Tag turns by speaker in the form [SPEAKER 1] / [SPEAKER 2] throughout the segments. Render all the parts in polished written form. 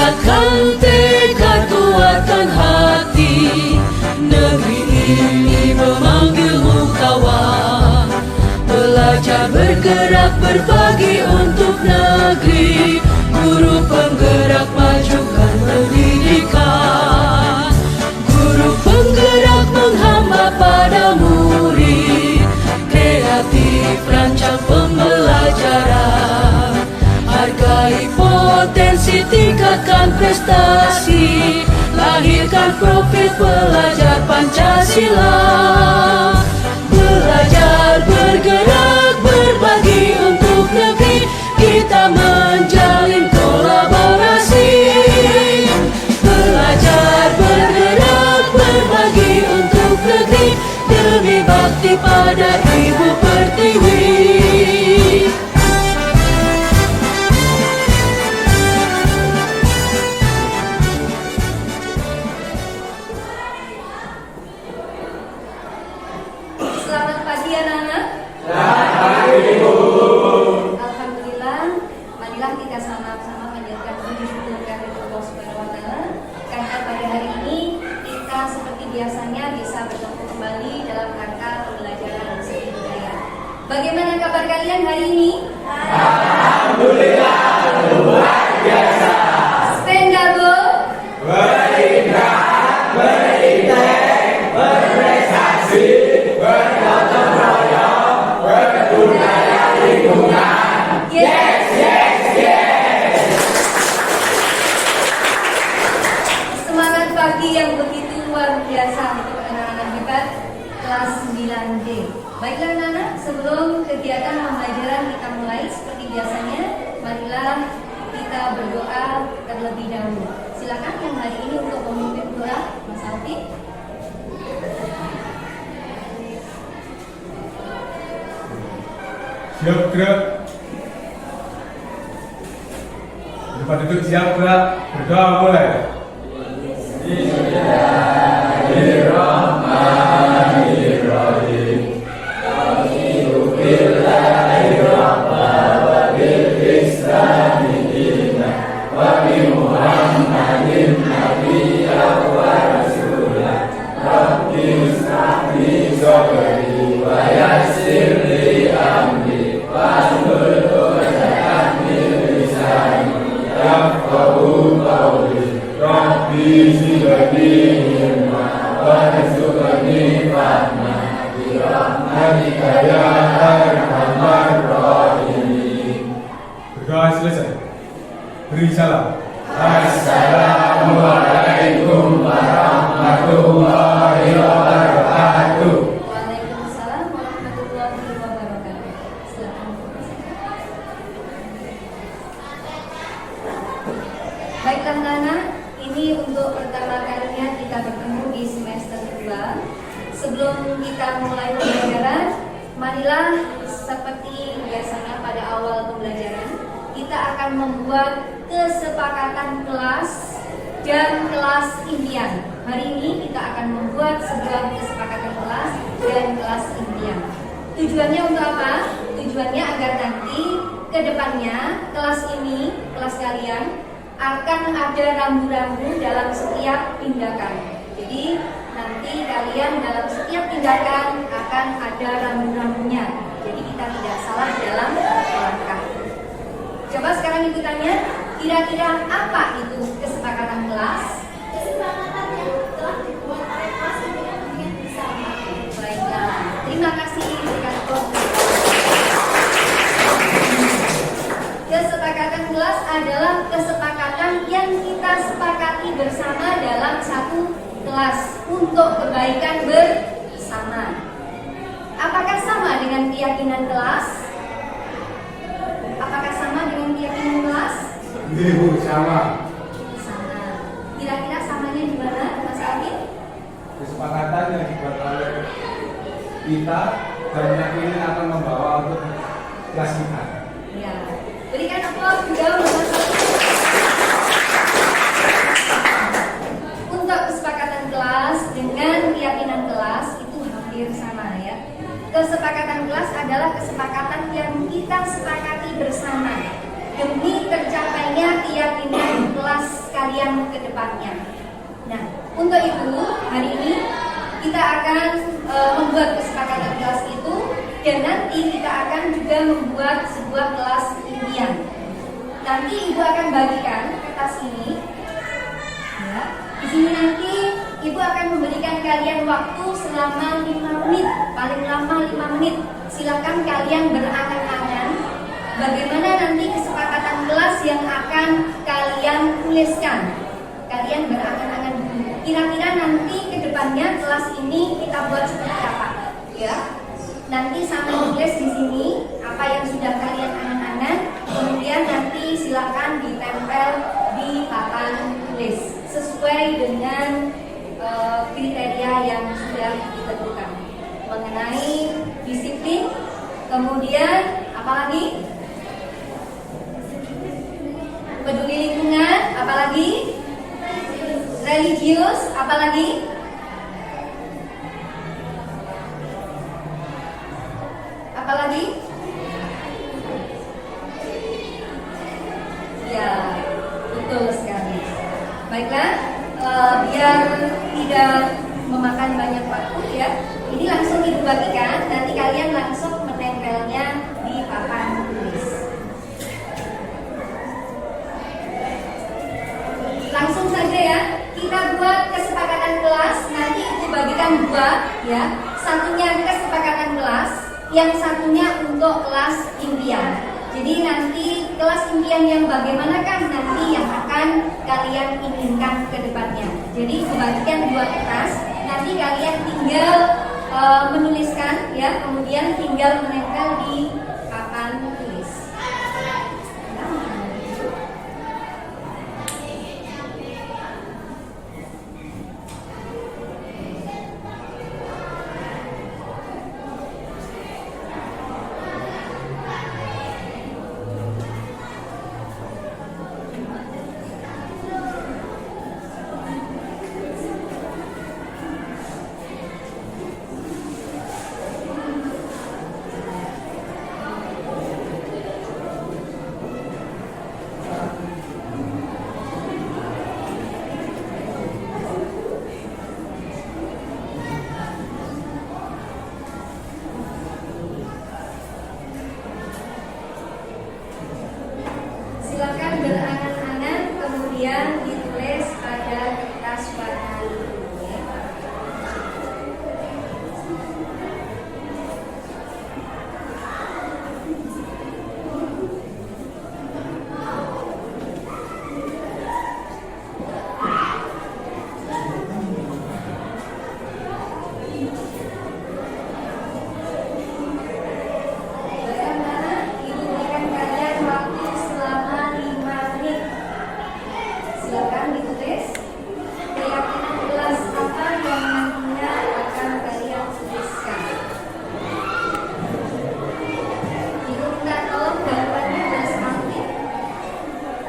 [SPEAKER 1] Kuatkan tekad, kuatkan hati. Negeri ini memanggilmu kawan. Belajar, bergerak, berbagi untuk negeri. Guru penggerak, majukan pendidikan. Guru penggerak menghamba pada murid. Kreatif, rancang pembelajaran. Hargai potensi, tingkatkan prestasi. Lahirkan profil pelajar Pancasila. Belajar, bergerak, berbagi untuk negeri. Kita menjalin kolaborasi. Belajar, bergerak, berbagi untuk negeri. Demi bakti pada Ibu Pertiwi.
[SPEAKER 2] Selamat pagi anak-anak.
[SPEAKER 3] Selamat pagi Ibu.
[SPEAKER 2] Alhamdulillah, marilah kita sama-sama panjatkan puji syukur kehadirat Allah Subhanahu wa taala karena pada hari ini kita seperti biasanya bisa bertemu kembali dalam rangka pembelajaran seni budaya. Bagaimana kabar kalian hari ini?
[SPEAKER 3] Alhamdulillah luar biasa.
[SPEAKER 2] Spendable,
[SPEAKER 3] Berindah, berintek, berprestasi, bergotong royong, berbudaya lingkungan.
[SPEAKER 2] yes. Semangat pagi yang begitu luar biasa untuk anak-anak hebat kelas 9D. Baiklah anak-anak, sebelum kegiatan pembelajaran kita mulai seperti biasanya, marilah kita berdoa terlebih dahulu. Silakan yang hari ini untuk memimpin doa, Mas Alfi.
[SPEAKER 4] Siap gerak. Depan duduk siap gerak. Berdoa mulai. Berdoa selesai. Beri salam. Assalamualaikum warahmatullahi wabarakatuh.
[SPEAKER 2] Waalaikumsalam warahmatullahi wabarakatuh. Silakan. Baiklah Nana, ini untuk pertama kalinya kita bertemu di semester kedua. Sebelum kita mulai pembelajaran, marilah seperti biasanya pada awal pembelajaran, kita akan membuat kesepakatan kelas dan kelas impian. Hari ini kita akan membuat sebuah kesepakatan kelas dan kelas impian. Tujuannya untuk apa? Tujuannya agar nanti ke depannya kelas ini, kelas kalian akan ada rambu-rambu dalam setiap tindakan. Jadi nanti kalian dalam setiap tindakan akan ada rambu-rambunya. Jadi kita tidak salah dalam langkah. Coba sekarang ibu tanya, kira-kira apa itu kesepakatan kelas?
[SPEAKER 5] Kesepakatan yang telah dibuat oleh kelas dengan mungkin bersama.
[SPEAKER 2] Baiklah, terima kasih berikan tepuk. Kesepakatan kelas adalah kesepakatan yang kita sepakati bersama dalam satu kelas untuk kebaikan bersama. Apakah sama dengan keyakinan kelas? Apakah sama dengan keyakinan kelas?
[SPEAKER 4] Ibu sama.
[SPEAKER 2] Sama. Kira-kira samanya di mana, Mas Alvin?
[SPEAKER 4] Kesepakatan yang dibuat oleh kita dan yakini akan membawa untuk kelas kita.
[SPEAKER 2] Ya. Berikan aplaus juga untuk Mas Alvin. Untuk kesepakatan kelas dengan keyakinan kelas itu hampir sama ya. Kesepakatan kelas adalah kesepakatan yang kita sepakati bersama demi tercapainya keyakinan kelas kalian ke depannya. Nah, untuk itu hari ini kita akan membuat kesepakatan kelas itu, dan nanti kita akan juga membuat sebuah kelas impian. Nanti ibu akan bagikan kertas ini. Ya, di sini nanti ibu akan memberikan kalian waktu selama 5 menit, paling lama 5 menit. Silakan kalian berangan-angan bagaimana nanti kesepakatan kelas yang akan kalian tuliskan. Kalian berangan-angan dulu. Kira-kira nanti ke depannya kelas ini kita buat seperti apa? Ya. Nanti sambil tulis di sini apa yang sudah kalian angan-angan, kemudian nanti silakan ditempel di papan tulis sesuai dengan kriteria yang sudah ditentukan mengenai disiplin, kemudian apalagi peduli lingkungan, apalagi religius, apalagi ya, betul sekali. Baiklah, biar tidak memakan banyak waktu ya, ini langsung ibu bagikan, nanti kalian langsung menempelnya di papan tulis. Langsung saja ya, kita buat kesepakatan kelas, nanti ibu bagikan 2 ya, satunya kesepakatan kelas, yang satunya untuk kelas impian. Jadi nanti kelas impian yang bagaimanakah nanti yang akan kalian inginkan ke depannya. Jadi bagikan 2 kertas, nanti kalian tinggal menuliskan ya, kemudian tinggal menempel di papan tulis. Silakan berangan-angan, kemudian ditulis pada kertas warna biru ya. Ibu berikan kalian waktu selama 5 menit. Silakan ditulis keyakinan kelas apa yang nantinya akan kalian tuliskan. Ibu minta tolong gambarnya bersamakin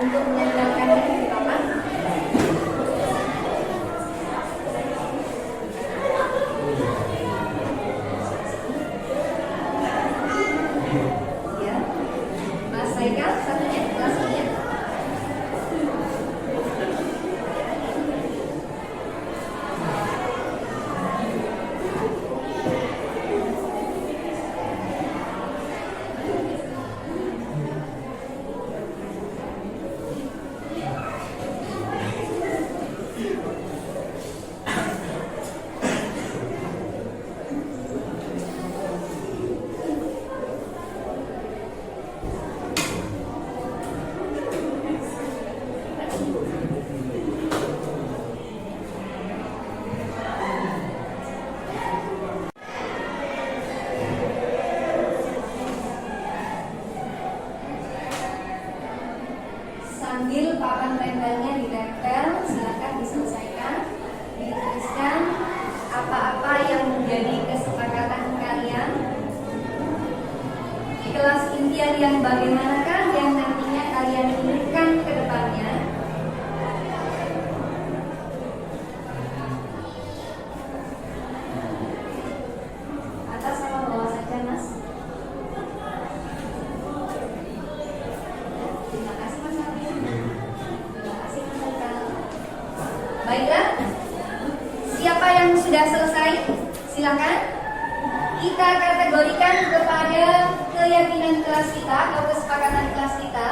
[SPEAKER 2] untuk menempelkannya di papan. Ya, Mas Saika satunya kelas ini ya. Sambil papan tempelnya ditempel, silakan diselesaikan, dituliskan apa-apa yang menjadi kesepakatan kalian. Kelas impian yang bagaimanakah yang nantinya kalian inginkan ke depannya. Atas sama bawah saja Mas. Terima kasih Mas Alvin. Terima kasih Mas Haikal. Baiklah, siapa yang sudah selesai? Silakan. Kita kategorikan kepada keyakinan kelas kita atau kesepakatan kelas kita,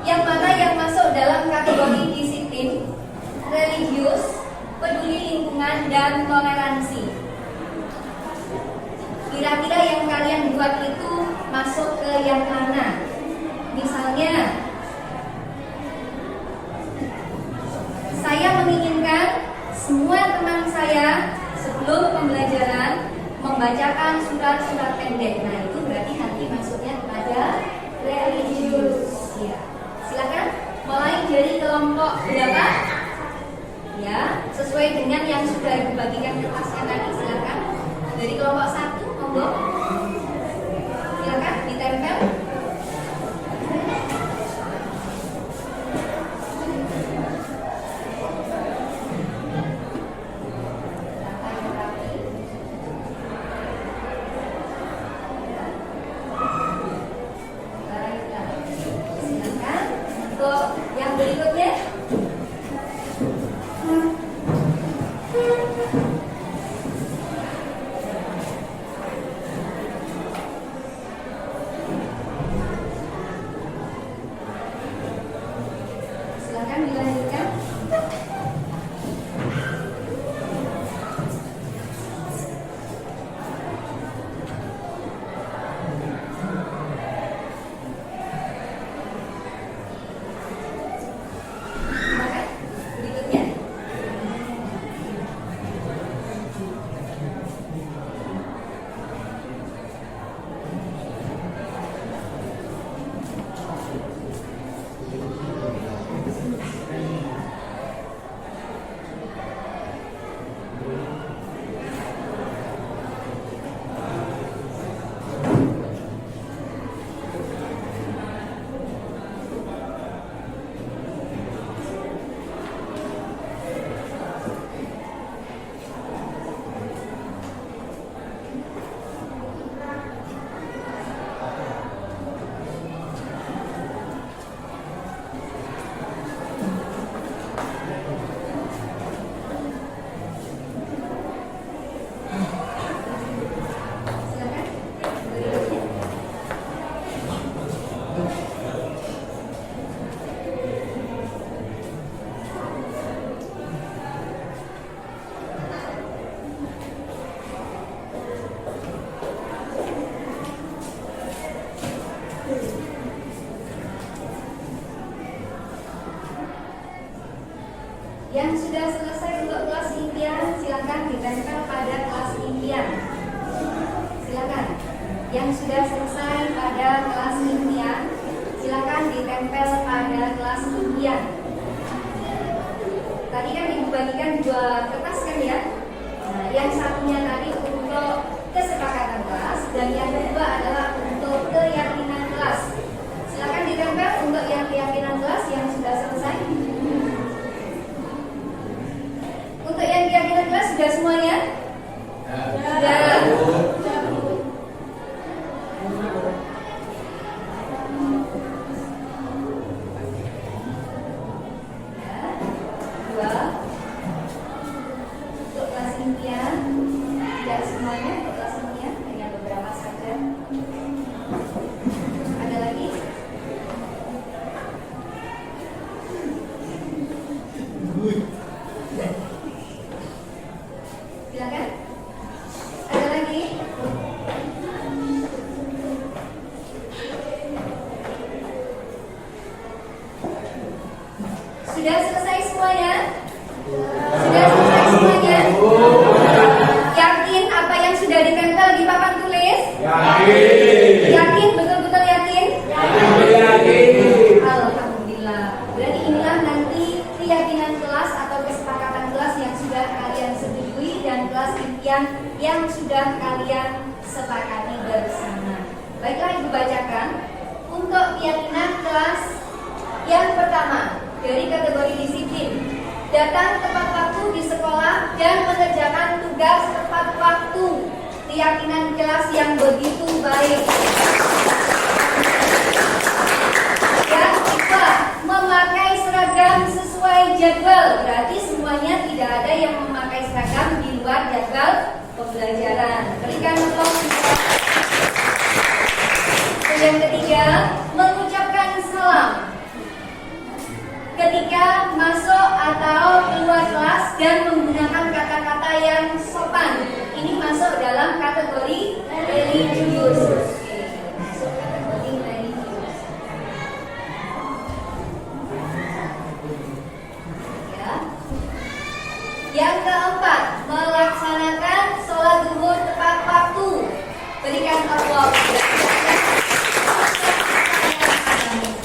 [SPEAKER 2] yang mana yang masuk dalam kategori disiplin, religius, peduli lingkungan, dan toleransi. Kira-kira yang kalian buat itu masuk ke yang mana? Misalnya, saya menginginkan semua teman saya sebelum pembelajaran membacakan surat-surat pendek. Nah, itu berarti nanti masuknya kepada religius. Ya. Silakan mulai dari kelompok berapa? Ya, sesuai dengan yang sudah Ibu bagikan ke kelasnya tadi. Silakan dari kelompok 1, monggo. Silakan ditempel. Silakan untuk yang berikutnya. Silakan dilanjutkan. Silakan berikutnya. Silakan berikutnya. Yang sudah selesai untuk kelas impian, silakan ditempel pada kelas impian. Silakan. Yang sudah selesai pada kelas impian, silakan ditempel pada kelas impian. Tadi kan Ibu bagikan 2 kertas kan ya? Nah, yang satunya tadi untuk kesepakatan kelas dan yang kedua adalah untuk keyakinan kelas. Silakan ditempel untuk yang keyakinan kelas yang sudah selesai. Untuk yang keyakinan kelas sudah semuanya? Sudah. Dua. Untuk kelas impian tidak semuanya untuk kelas impian, hanya beberapa saja. Ada lagi? Silakan. Ada lagi? Sudah selesai semuanya? Sudah selesai semuanya? Yakin apa yang sudah ditempel di papan tulis?
[SPEAKER 4] Yakin.
[SPEAKER 2] Yakin, betul-betul yakin?
[SPEAKER 4] Yakin.
[SPEAKER 2] Alhamdulillah. Berarti inilah nanti keyakinan kelas atau kesepakatan kelas yang sudah kalian setujui dan kelas impian yang sudah kalian sepakati bersama. Baiklah, Ibu bacakan untuk keyakinan kelas yang pertama dari kategori disiplin. Datang tepat waktu di sekolah dan mengerjakan tugas tepat waktu. Keyakinan kelas yang begitu baik. Yang kedua, memakai seragam sesuai jadwal. Berarti semua semuanya tidak ada yang memakai seragam di luar jadwal pembelajaran. Berikan aplaus. Yang ketiga, mengucapkan salam ketika masuk atau keluar kelas dan menggunakan kata-kata yang sopan. Ini masuk dalam kategori religius. Oke, masuk kategori religius. Ya. Yang keempat, melaksanakan sholat zuhur tepat waktu. Berikan aplaus.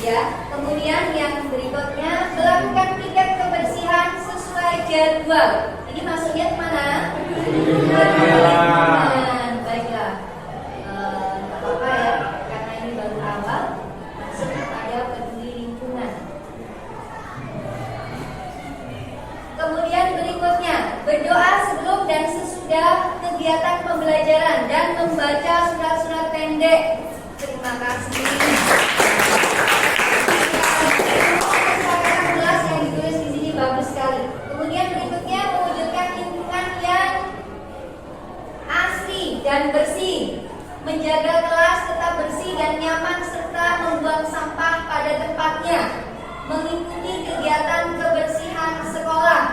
[SPEAKER 2] Ya. Kemudian yang berikutnya, melakukan tiket kebersihan sesuai jadwal. Ini maksudnya kemana? Baiklah, nggak apa-apa ya, karena ini baru awal. Masuk kepada peduli lingkungan. Kemudian berikutnya, berdoa sebelum dan sesudah kegiatan pembelajaran dan membaca surat-surat pendek. Terima kasih. Kelas yang ditulis di sini bagus sekali. Kemudian berikutnya, mewujudkan lingkungan yang asri dan bersih, menjaga kelas tetap bersih dan nyaman serta membuang sampah pada tempatnya, mengikuti kegiatan kebersihan sekolah,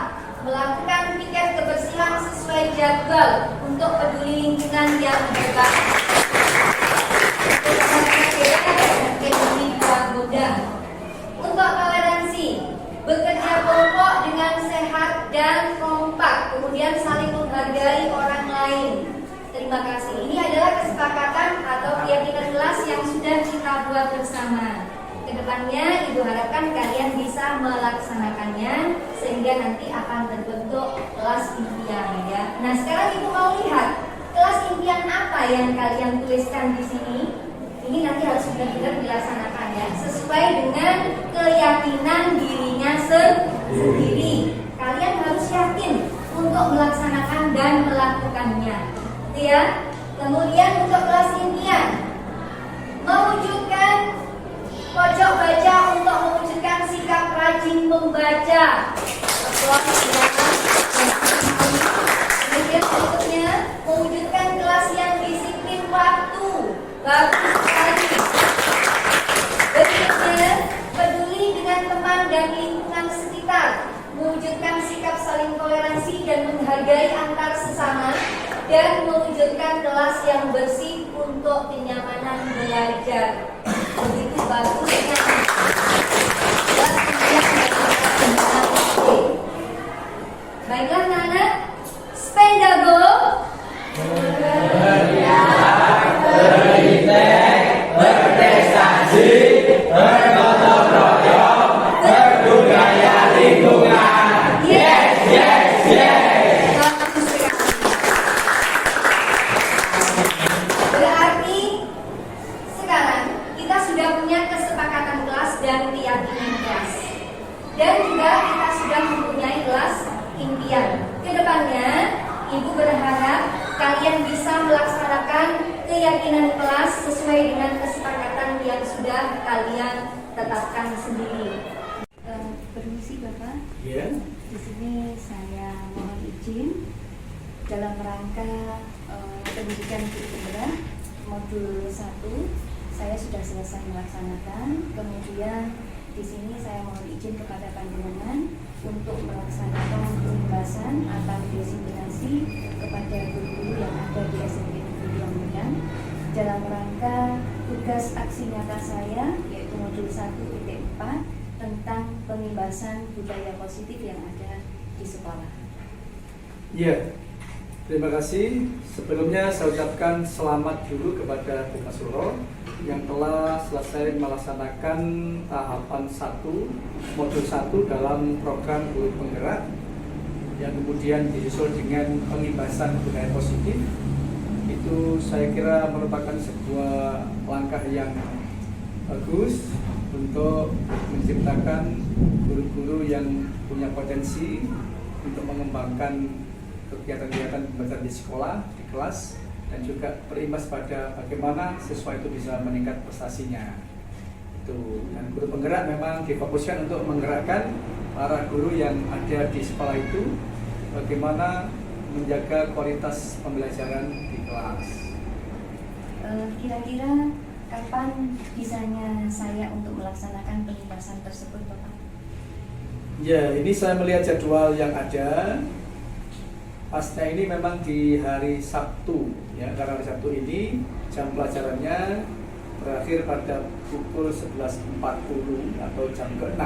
[SPEAKER 2] melakukan piket kebersihan sesuai jadwal untuk peduli lingkungan yang hebat. Untuk toleransi, bekerja kelompok dengan sehat dan kompak, kemudian saling menghargai orang lain. Terima kasih. Ini adalah kesepakatan atau keyakinan kelas yang sudah kita buat bersama. Kedepannya Ibu harapkan kalian bisa melaksanakannya sehingga nanti akan terbentuk kelas impian ya. Nah sekarang Ibu mau lihat kelas impian apa yang kalian tuliskan di sini. Ini nanti harus benar-benar dilaksanakan ya, sesuai dengan keyakinan dirinya sendiri. Kalian harus yakin untuk melaksanakan dan melakukannya, ya. Kemudian untuk kelas impian, mewujudkan pojok baca untuk mewujudkan sikap rajin membaca. Kemudian berikutnya, mewujudkan kelas yang disiplin waktu. Bagus sekali. Berikutnya, peduli dengan teman dan lingkungan sekitar, mewujudkan sikap saling toleransi dan menghargai antar sesama, dan mewujudkan kelas yang bersih untuk kenyamanan belajar. Begitu bagusnya. Baiklah anak-anak, Spendago.
[SPEAKER 3] Berprestasi, bergotong royong, berbudaya lingkungan. Yes, yes, yes.
[SPEAKER 2] Berarti sekarang kita sudah punya kesepakatan kelas dan keyakinan kelas, dan juga kita sudah mempunyai kelas impian. Kedepannya Ibu berharap kalian bisa melaksanakan keyakinan kelas sesuai dengan kesepakatan yang sudah kalian tetapkan sendiri. Permisi Bapak.
[SPEAKER 4] Iya.
[SPEAKER 2] Di sini saya mohon izin dalam rangka pendidikan guru penggerak modul 1 saya sudah selesai melaksanakan. Kemudian di sini saya mohon izin kepada panjenengan untuk melaksanakan pembahasan atau desiminasi kepada guru-guru yang ada di SMP Negeri Lamongan dalam rangka tugas aksi nyata saya yaitu modul 1.4 tentang pembebasan budaya positif yang ada di sekolah.
[SPEAKER 6] Iya, terima kasih. Sebelumnya saya ucapkan selamat dulu kepada Bu Masuro yang telah selesai melaksanakan tahapan 1 modul 1 dalam program Guru Penggerak yang kemudian disusul dengan pengibasan budaya positif. Itu saya kira merupakan sebuah langkah yang bagus untuk menciptakan guru-guru yang punya potensi untuk mengembangkan kegiatan-kegiatan pembelajaran di sekolah, di kelas, dan juga berimbas pada bagaimana siswa itu bisa meningkat prestasinya. Itu. Dan guru penggerak memang difokuskan untuk menggerakkan para guru yang ada di sekolah itu bagaimana menjaga kualitas pembelajaran di kelas.
[SPEAKER 2] Kira-kira kapan bisanya saya untuk melaksanakan pengibasan tersebut, Bapak?
[SPEAKER 6] Ya, ini saya melihat jadwal yang ada. Pasnya ini memang di hari Sabtu, ya, karena hari Sabtu ini jam pelajarannya berakhir pada pukul 11.40 atau jam ke-6.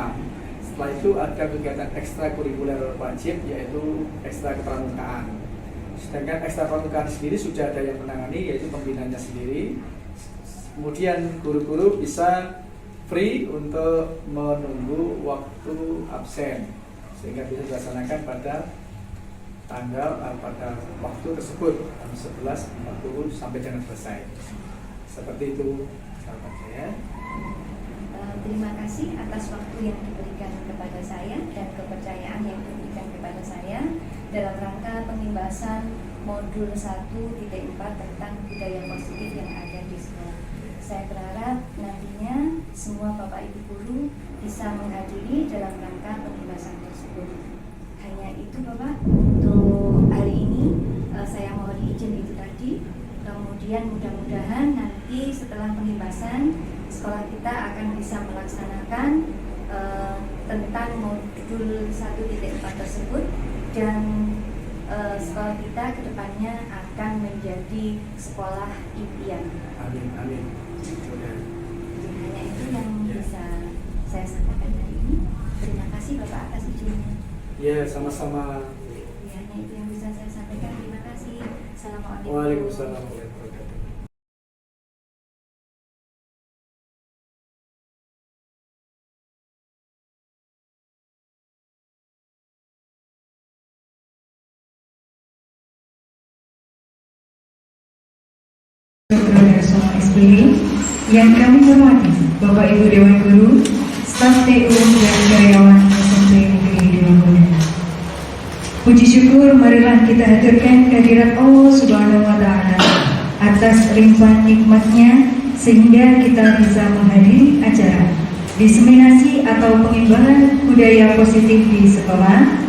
[SPEAKER 6] Setelah itu ada kegiatan ekstrakurikuler wajib, yaitu ekstra kepramukaan. Sedangkan ekstra kepramukaan sendiri sudah ada yang menangani, yaitu pembinanya sendiri. Kemudian guru-guru bisa free untuk menunggu waktu absen, sehingga bisa dilaksanakan pada pada waktu tersebut jam 11.40 sampai dengan selesai. Seperti itu sahabat saya.
[SPEAKER 2] Terima kasih atas waktu yang diberikan kepada saya dan kepercayaan yang diberikan kepada saya dalam rangka pengibasan modul 1.4 tentang budaya positif yang ada di sekolah. Saya berharap nantinya semua Bapak Ibu guru bisa menghadiri dalam rangka pengibasan tersebut. Hanya itu Bapak, untuk hari ini saya mohon izin itu tadi. Kemudian mudah-mudahan nanti setelah pengibasan sekolah kita akan bisa melaksanakan tentang modul 1.4 tersebut, dan sekolah kita kedepannya akan menjadi sekolah impian.
[SPEAKER 6] Amin, amin.
[SPEAKER 2] Hanya itu yang bisa saya sampaikan hari ini. Terima kasih Bapak atas izinnya.
[SPEAKER 6] Ya, sama-sama.
[SPEAKER 2] Ya, hanya itu yang bisa saya sampaikan. Terima kasih. Assalamualaikum.
[SPEAKER 6] Waalaikumsalam warahmatullahi wabarakatuh.
[SPEAKER 7] Saudara SPD yang kami hormati, Bapak Ibu Dewan Guru, staf TU dan karyawan SMP Negeri Dewan Guru. Puji syukur marilah kita haturkan kehadirat Allah Subhanahu wa Ta'ala atas limpahan nikmatnya sehingga kita bisa menghadiri acara diseminasi atau pengimbangan budaya positif di sekolah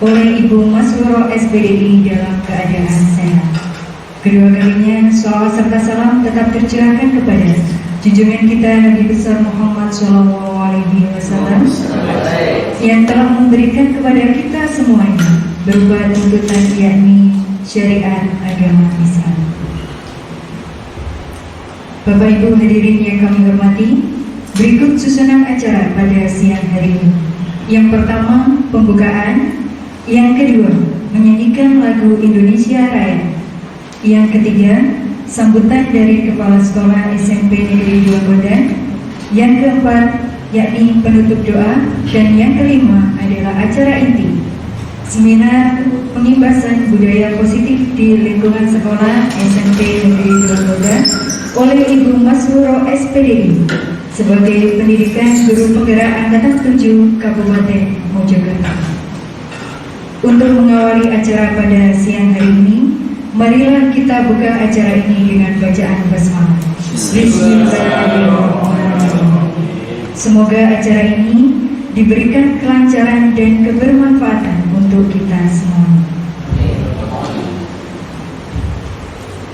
[SPEAKER 7] oleh Ibu Masruro SPDI dalam keadaan sehat. Kedua kalinya, sholawat serta salam tetap tercurahkan kepada junjungan kita Nabi besar Muhammad SAW yang telah memberikan kepada kita semuanya berupa tuntunan, yakni syariat agama Islam. Bapak Ibu hadirin yang kami hormati, berikut susunan acara pada siang hari ini. Yang pertama, pembukaan. Yang kedua, menyanyikan lagu Indonesia Raya. Yang ketiga, sambutan dari Kepala Sekolah SMP Negeri 2 Gondang. Yang keempat, yakni penutup doa. Dan yang kelima adalah acara inti, seminar pengibasan budaya positif di lingkungan sekolah SMP Negeri 2 Gondang oleh Ibu Masruro SPDI sebagai pendidikan guru penggerak angkatan 7 Kabupaten Mojokerto. Untuk mengawali acara pada siang hari ini, marilah kita buka acara ini dengan bacaan basmalah. Bismillahirrahmanirrahim. Semoga acara ini diberikan kelancaran dan kebermanfaatan untuk kita semua.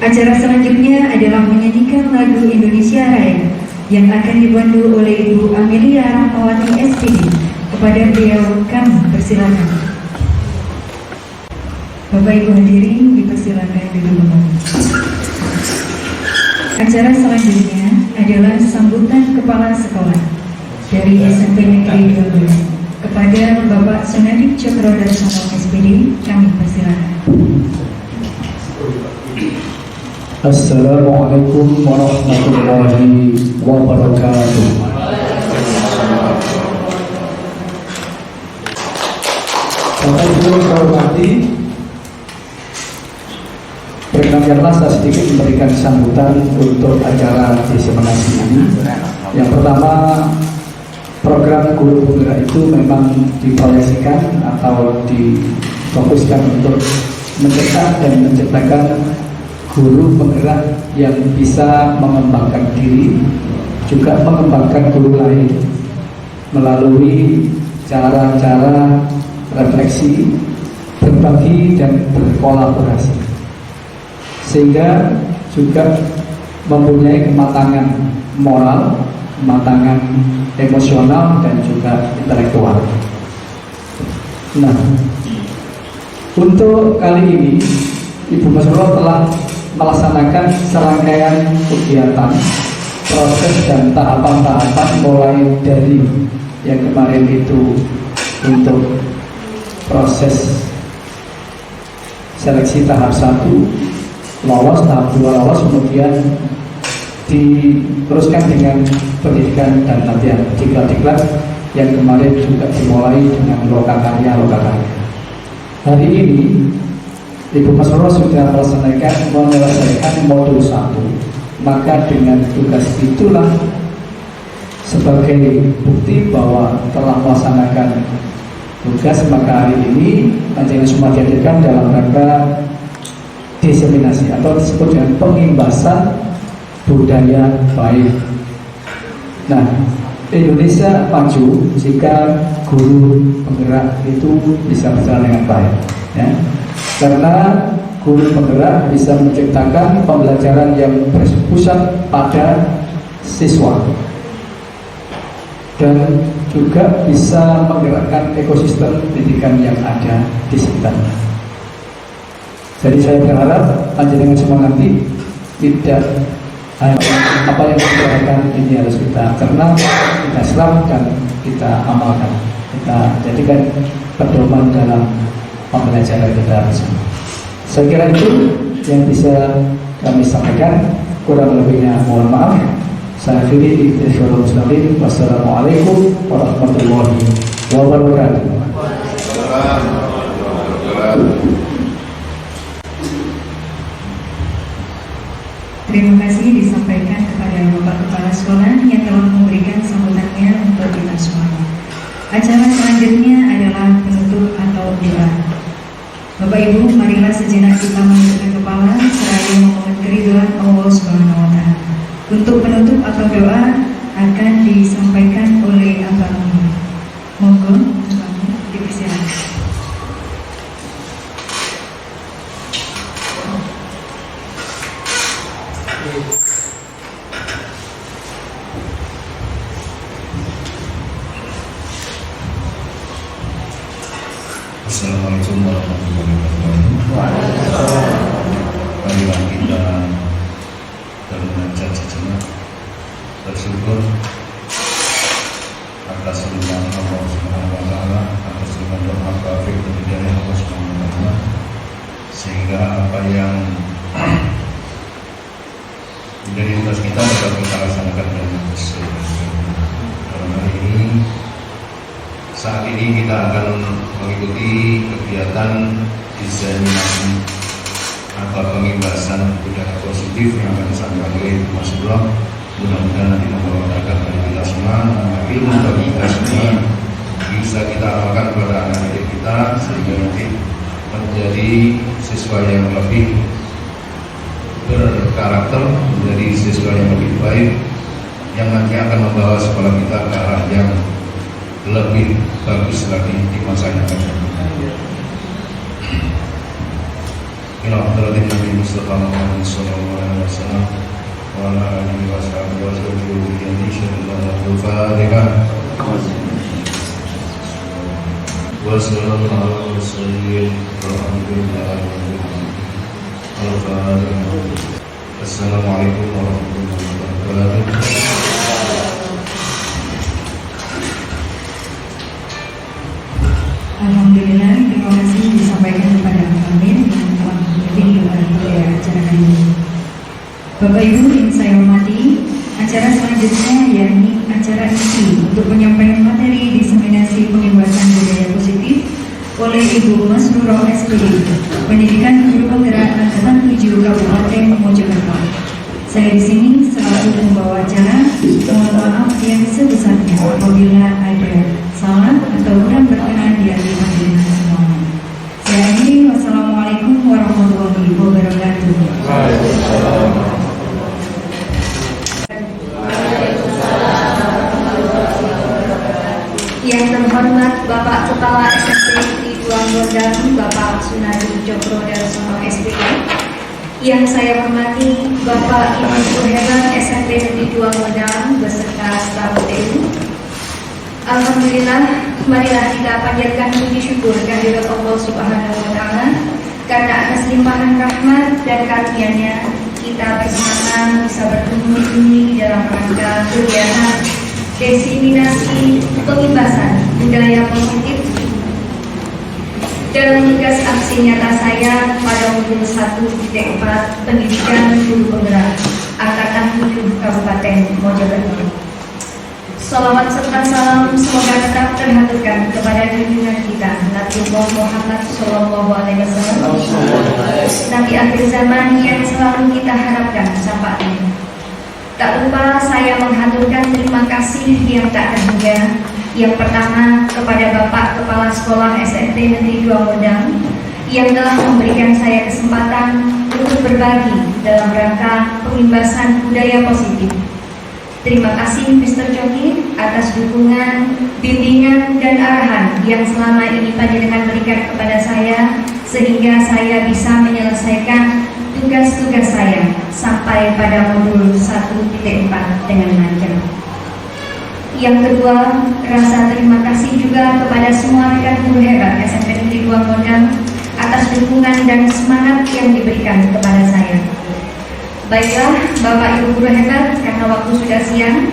[SPEAKER 7] Acara selanjutnya adalah menyanyikan lagu Indonesia Raya yang akan dipandu oleh Ibu Amelia Rahmawati SPD. Kepada beliau kami persilakan. Bapak Ibu hadirin dipersilakan duduk kembali. Acara selanjutnya adalah sambutan kepala sekolah dari SMP Negeri 2 Gondang. Kepada Bapak Sunadi Cokrodarsono SPD kami persilakan.
[SPEAKER 8] Assalamualaikum warahmatullahi wabarakatuh. Bapak Ibu yang saya hormati, berkenan saya sedikit memberikan sambutan untuk acara diseminasi ini. Yang pertama, program guru penggerak itu memang diproyeksikan atau difokuskan untuk mencetak dan menciptakan guru penggerak yang bisa mengembangkan diri, juga mengembangkan guru lain melalui cara-cara refleksi, berbagi dan berkolaborasi, sehingga juga mempunyai kematangan moral, kematangan emosional dan juga intelektual. Nah, untuk kali ini Ibu Masruro telah melaksanakan serangkaian kegiatan, proses dan tahapan-tahapan mulai dari yang kemarin itu untuk proses seleksi tahap 1 lolos, tahap 2 lolos, kemudian diteruskan dengan pendidikan dan latihan diklat-diklat yang kemarin juga dimulai dengan lokakarya. Hari ini Ibu Masruro sudah menyelesaikan modul 1, maka dengan tugas itulah sebagai bukti bahwa telah melaksanakan tugas, maka hari ini acara semua dihadirkan dalam rangka diseminasi atau disebut dengan pengimbasan budaya baik. Nah, Indonesia maju jika guru penggerak itu bisa berjalan dengan baik, ya. Karena guru penggerak bisa menciptakan pembelajaran yang berpusat pada siswa dan juga bisa menggerakkan ekosistem pendidikan yang ada di sekitarnya. Jadi saya berharap panjenengan semua nanti tidak apa yang dikatakan ini harus kita cerna, kita serap dan kita amalkan, kita jadikan pedoman dalam pembelajaran kita bersama. Saya kira itu yang bisa kami sampaikan. Kurang lebihnya mohon maaf. Saya akhiri. Wassalamualaikum warahmatullahi wabarakatuh.
[SPEAKER 7] Terima kasih disampaikan kepada Bapak Kepala Sekolah yang telah memberikan sambutannya untuk kita semuanya. Acara selanjutnya adalah penutup atau doa. Bapak Ibu, marilah sejenak kita menundukkan kepala seraya memohon keriduan Allah Subhanahu wa Ta'ala. Untuk penutup atau doa akan disampaikan oleh Abang. Monggo, Abang, dipersilakan.
[SPEAKER 9] Assalamualaikum warahmatullahi wabarakatuh. Marilah kita bermunajat sejenak, bersyukur atas limpahan Allah Subhanahu wa Ta'ala, atas limpahan doa taufik dan hidayah Allah Subhanahu wa Ta'ala, sehingga apa yang menjadi tugas kita dapat kita laksanakan dengan sesuai. Dalam hari ini, saat ini kita akan mengikuti kegiatan diseminasi atau pengimbasan budaya positif yang akan disampaikan oleh Mas Bro. Mudah-mudahan nanti membawa berkah bagi kita semua, ilmu bagi kita semua, bisa kita amalkan kepada anak didik kita sehingga nanti menjadi siswa yang lebih berkarakter, menjadi siswa yang lebih baik, yang nanti akan membawa sekolah kita ke arah yang lebih bagus lagi di masa yang akan datang. Ila hadratin Nabi Mustafa Muhammad sallallahu alaihi wasallam wa ala alihi wa sahbihi wa sallam insyaallah al-Fatihah. Wassalamu ala mursalin walhamdulillahi rabbil alamin. Assalamualaikum warahmatullahi wabarakatuh.
[SPEAKER 7] Alhamdulillah, terima kasih disampaikan kepada Amir yang telah memimpin pada acara hari ini. Bapak Ibu yang saya hormati, acara selanjutnya yakni acara inti untuk penyampaian materi diseminasi pengimbasan budaya positif oleh Ibu Masruro SPD, Pendidikan Guru Penggerak Angkatan 7 Kabupaten Mojokerto. Saya di sini selalu membawa acara. Mohon maaf yang sebesarnya apabila ada salah atau kurang berkenan di hati panjenengan semua. Saya akhiri. Wassalamualaikum warahmatullahi wabarakatuh.
[SPEAKER 2] Yang terhormat
[SPEAKER 7] SMP Negeri 2 Gondang, Bapak Sunadi Cokro Darsono SPK. Yang saya hormati Bapak Ibu Guru Hebat SMP Negeri 2 Gondang beserta staf TU. Alhamdulillah, marilah kita panjatkan puji syukur kehadirat Allah Subhanahu wa Ta'ala karena atas limpahan rahmat dan karunia-Nya kita bersama bisa bertemu ini dalam rangka kegiatan diseminasi pengimbasan budaya positif dalam tugas aksi nyata saya pada modul 1.4 pendidikan guru penggerak angkatan 7 Kabupaten Mojokerto. Salawat serta salam semoga tetap terhaturkan kepada junjungan kita Nabi Muhammad Sallallahu Alaihi Wasallam, Nabi akhir zaman yang selalu kita harapkan syafaatnya. Tak lupa saya menghaturkan terima kasih yang tak terhingga. Yang pertama kepada Bapak Kepala Sekolah SMP Negeri 2 Gondang yang telah memberikan saya kesempatan untuk berbagi dalam rangka pengimbasan budaya positif. Terima kasih Mr. Joki atas dukungan, bimbingan, dan arahan yang selama ini Panjenengan berikan kepada saya sehingga saya bisa menyelesaikan tugas-tugas saya sampai pada modul 1.4 dengan lancar. Yang kedua, rasa terima kasih juga kepada semua rekan guru hebat SMP Negeri 2 Gondang atas dukungan dan semangat yang diberikan kepada saya. Baiklah, Bapak Ibu guru hebat, karena waktu sudah siang,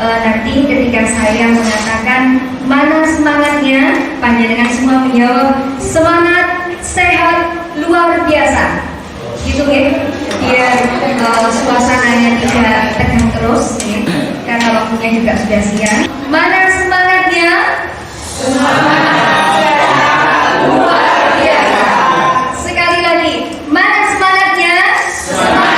[SPEAKER 7] nanti ketika saya mengatakan mana semangatnya, Panjenengan semua menjawab semangat, sehat, luar biasa. Gitu ya, biar suasananya tidak tegang terus ya, karena waktunya juga sudah siang. Mana semangatnya? Semangat, sehat, luar biasa. Sekali lagi, mana semangatnya? Semangat.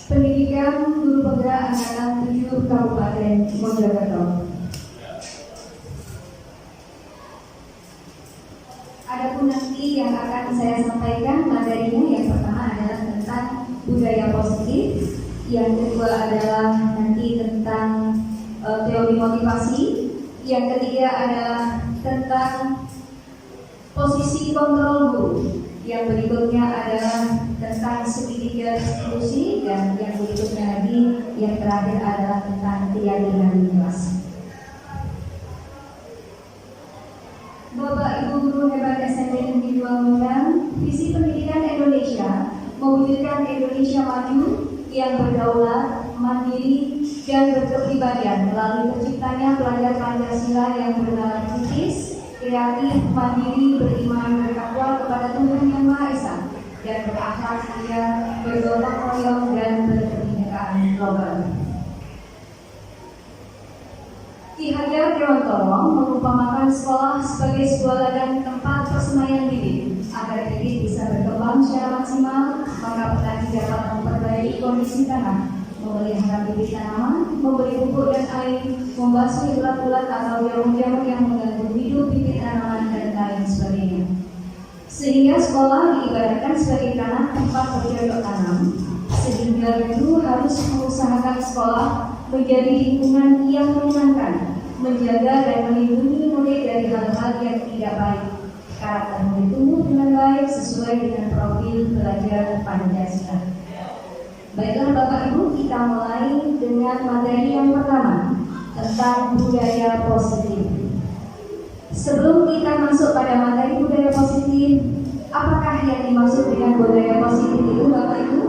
[SPEAKER 2] Pendidikan guru penggerak angkatan 7 Kabupaten Mojokerto. Adapun nanti yang akan saya sampaikan materinya yang pertama adalah tentang budaya positif, yang kedua adalah nanti tentang teori motivasi, yang ketiga adalah tentang posisi kontrol guru. Yang berikutnya adalah tentang segitiga distribusi, dan yang berikutnya lagi yang terakhir adalah tentang keyakinan kelas. Bapak Ibu guru hebat SMP Negeri 2 Gondang, visi pendidikan Indonesia mewujudkan Indonesia maju yang berdaulat, mandiri, dan berkepribadian melalui terciptanya pelajar Pancasila yang bernalar kritis, kreatif, mandiri, beriman, bertakwa kepada Tuhan Yang Maha Esa, dan berakhlak mulia, bergotong royong, dan berkebinekaan global. Ki Hajar Dewantoro mengumpamakan sekolah sebagai sebuah ladang tempat persemaian bibit. Agar bibit bisa berkembang secara maksimal, maka petani dapat memperbaiki kondisi tanah, memelihara bibit tanaman, memberi pupuk dan air, membasuh ulat-ulat atau jamur-jamur yang mengganggu hidup bibit tanaman, dan lain sebagainya. Sehingga sekolah diibaratkan sebagai tanah tempat bercocok tanam, sehingga guru harus mengusahakan sekolah menjadi lingkungan yang menyenangkan, menjaga dan melindungi murid dari hal-hal yang tidak baik. Karakter murid tumbuh dengan baik sesuai dengan profil belajar Pancasila. Baiklah Bapak Ibu, kita mulai dengan materi yang pertama tentang budaya positif. Sebelum kita masuk pada materi budaya positif, apakah yang dimaksud dengan budaya positif itu Bapak Ibu?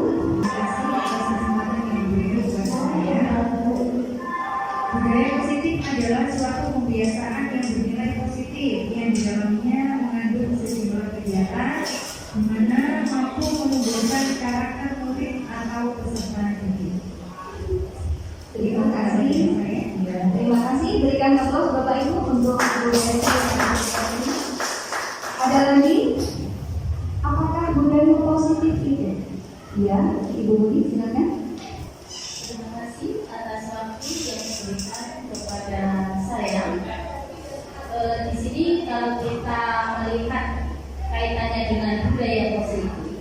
[SPEAKER 7] Budaya positif adalah suatu kebiasaan yang bernilai positif yang di dalamnya mengandung sejumlah kegiatan di mana mampu menumbuhkan karakter murid atau peserta didik.
[SPEAKER 2] Terima kasih. Terima kasih. Berikan aplaus Bapak Ibu untuk budaya positif. Ada lagi sekali, apakah budaya positif itu? Ya, Ibu Budi, silakan.
[SPEAKER 5] Terima kasih atas waktu yang diberikan kepada saya. Di sini kalau kita melihat kaitannya dengan budaya positif,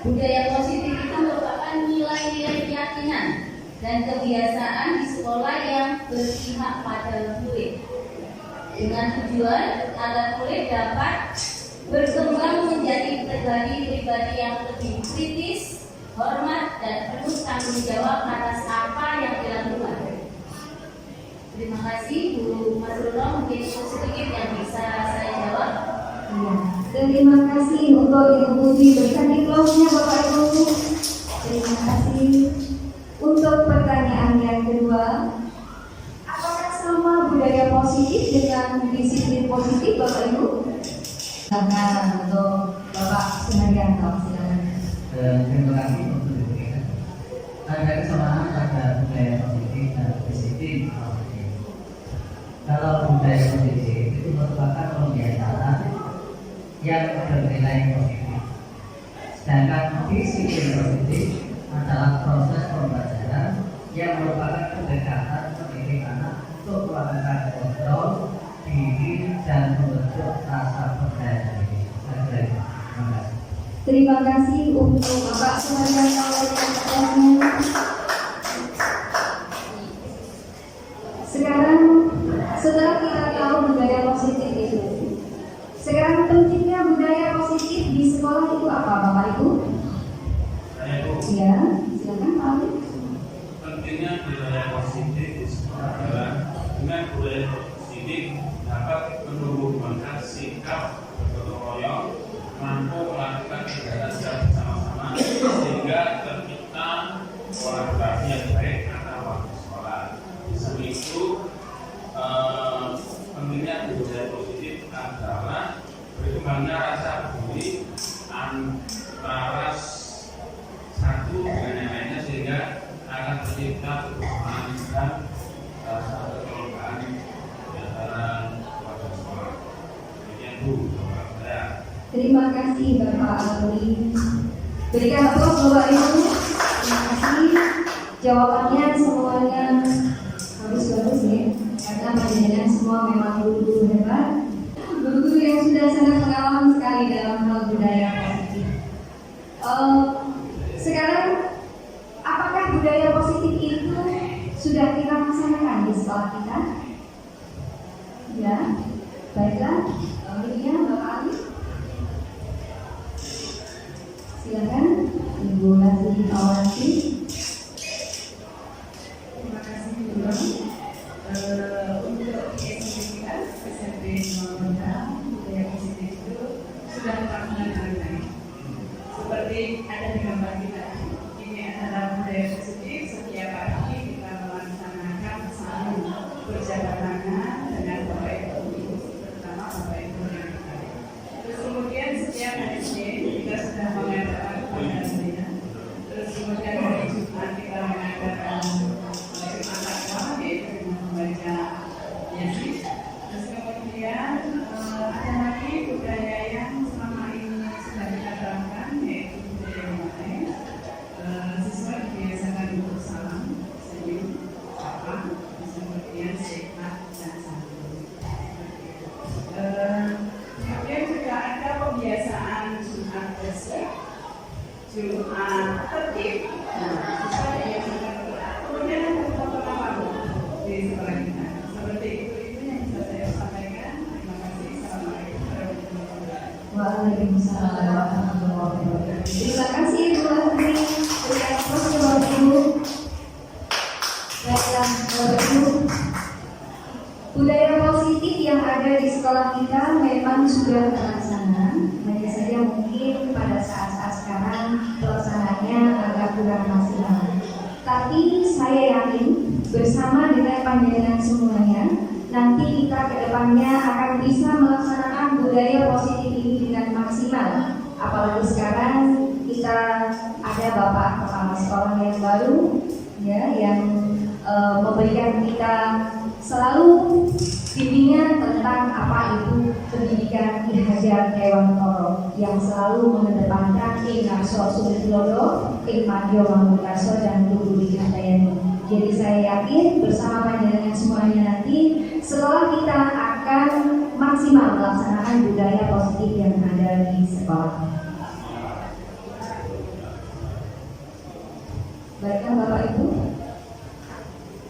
[SPEAKER 5] budaya positif itu merupakan nilai-nilai keyakinan dan kebiasaan di sekolah yang berpihak pada murid, dengan tujuan agar murid dapat berkembang menjadi pribadi yang lebih kritis, hormat, dan penuh tanggung jawab atas apa yang dilakukan. Terima kasih Bu Masrullah, mungkin itu sedikit yang bisa saya jawab.
[SPEAKER 2] Ya, terima kasih untuk Ibu Budi. Berikan diplomnya Bapak Ibu. Terima kasih. Untuk pertanyaan yang kedua, apakah sama budaya positif dengan disiplin positif Bapak Ibu? Silakan untuk Bapak Sunaryanto, silakan.
[SPEAKER 10] Terima kasih untuk diberikan. Ada kesamaan pada budaya positif dan disiplin positif. Kalau budaya positif itu merupakan pembiasaan yang bernilai positif. Sedangkan disiplin positif adalah proses pembelajaran yang merupakan pendekatan pendidik anak untuk melakukan kontrol diri dan membentuk rasa percaya diri. Terima kasih.
[SPEAKER 2] Terima kasih untuk Bapak Sunaryanto yang pertanyaannya. Sekarang setelah kita tahu budaya positif itu, sekarang pentingnya budaya positif di sekolah itu apa Bapak Ibu? Ya, silakan Pak Ali.
[SPEAKER 4] Pentingnya budaya positif di sekolah adalah dengan budaya positif dapat menumbuhkan sikap bergotong royong, mampu melakukan kegiatan secara bersama-sama sehingga tercipta kolaborasi yang baik antar warga sekolah. Di samping itu, pentingnya budaya positif adalah berkembangnya rasa peduli antara satu dengan yang lainnya sehingga akan tercipta kebersamaan dan rasa kekeluargaan di antara warga sekolah. Demikian Bu, Bapak saya.
[SPEAKER 2] Terima kasih Bapak Ali. Berikan aplaus Bapak Ibu. Terima kasih. Jawabannya semuanya bagus-bagus ya, karena panjenengan semua memang guru-guru hebat, guru-guru yang sudah sangat pengalaman sekali dalam hal budaya positif. Sekarang, apakah budaya positif itu sudah kita laksanakan di sekolah kita? Ya, baiklah. Kemudian Bapak Ali. Silakan Ibu Lasri Awasi.
[SPEAKER 11] Terima kasih Bu. Untuk SMP kita, SMP Maulana, budaya positif itu sudah terlaksana dengan baik. Seperti ada di gambar kita, ini adalah budaya positif. Setiap pagi kita melaksanakan saling berjabat tangan dengan Bapak Ibu, terutama Bapak Ibu yang baik. Terus kemudian setiap hari Senin kita sudah mengadakan pengajian. Terus kemudian hari Jumat kita mengadakan Jumat Takwa, yaitu dengan membaca Yasin. Terus kemudian ada lagi budaya yang selama ini sudah kita terapkan, yaitu budaya memakai. Siswa dibiasakan untuk salam, senyum, sapa, terus kemudian sehat dan santun. Kemudian juga ada pembiasaan Jumat bersih, Jumat tertib. Siswa dibiasakan berdoa. Kemudian ada potongan rambut di sekolah kita. Seperti itu yang bisa saya sampaikan. Terima kasih. Assalamualaikum warahmatullahi wabarakatuh.
[SPEAKER 2] Waalaikumsalam warahmatullahi wabarakatuh. Terima kasih Ibu Lasri. Berikan aplaus ke Bapak Ibu. Baiklah Bapak Ibu. Budaya positif yang ada di sekolah kita memang sudah terlaksana. Hanya saja mungkin pada saat-saat sekarang pelaksanaannya agak kurang maksimal. Tapi saya yakin bersama dengan panjenengan semuanya, nanti kita ke depannya akan bisa melaksanakan budaya positif ini dengan maksimal. Apalagi sekarang kita ada Bapak Kepala Sekolah yang baru, ya, yang memberikan kita selalu bimbingan tentang apa itu pendidikan Ki Hajar Dewantoro yang selalu mengedepankan Ing Ngarso Sumidodo, Ing Madyo Mangunkarso dan Guru Handayani. Jadi saya yakin bersama panjenengan semuanya nanti sekolah kita akan maksimal melaksanakan budaya positif yang ada di sekolah. Baiklah Bapak Ibu,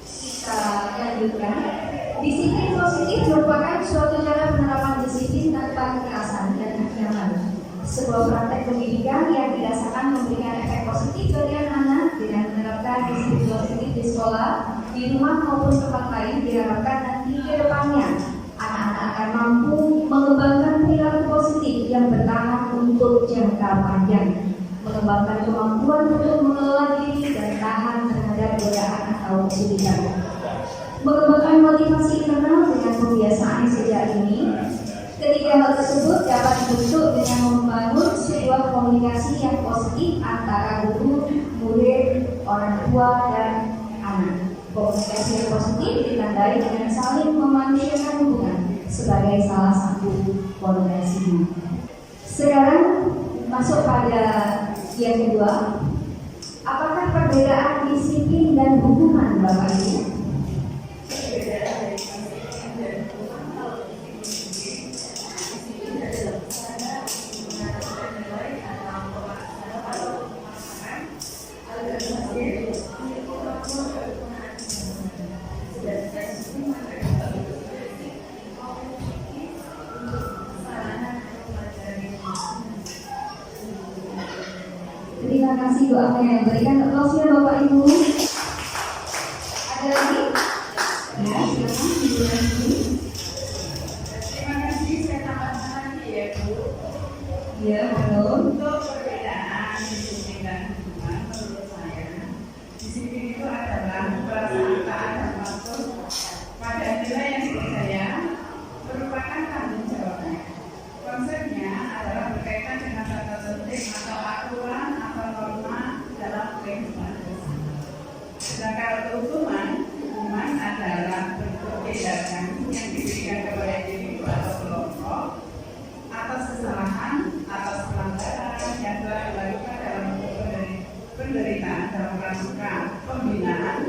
[SPEAKER 2] kita lanjutkan. Disiplin positif merupakan suatu cara penerapan disiplin tanpa kekerasan dan kenyamanan. Sebuah praktek pendidikan yang didasarkan memberikan efek positif bagi anak dengan menerapkan disiplin positif di sekolah, di rumah maupun tempat lain diharapkan nanti ke depannya anak-anak akan mampu mengembangkan perilaku positif yang bertahan untuk jangka panjang, mengembangkan kemampuan untuk mengelola diri dan tahan terhadap godaan atau kesulitan, mengembangkan motivasi internal dengan kebiasaan sejak ini. Ketiga hal tersebut dapat dibentuk dengan membangun sebuah komunikasi yang positif antara guru, murid, orang tua, dan anak. Komunikasi yang positif ditandai dengan saling memanusiakan hubungan sebagai salah satu komunikasi. Sekarang masuk pada yang kedua. Apakah perbedaan disiplin dan hukuman Bapak Ibu? Terima kasih doanya yang berikan aplausnya Bapak Ibu. Ada lagi? Ya, silakan Ibu Nanti.
[SPEAKER 11] Terima kasih, saya tambahkan lagi ya Bu.
[SPEAKER 2] Ya, betul.
[SPEAKER 11] Untuk perbedaan disiplin dan hukuman menurut saya, disiplin itu adalah perasaan taat dan patuh pada nilai yang dipercaya merupakan tanggung jawabnya. Konsepnya adalah berkaitan dengan tata tertib atau aturan atau norma dalam kehidupan bersama. Sedangkan hukuman adalah bentuk tindakan yang diberikan kepada individu atau kelompok atas kesalahan, atas pelanggaran yang telah dilakukan dalam bentuk penderitaan dalam rangka pembinaan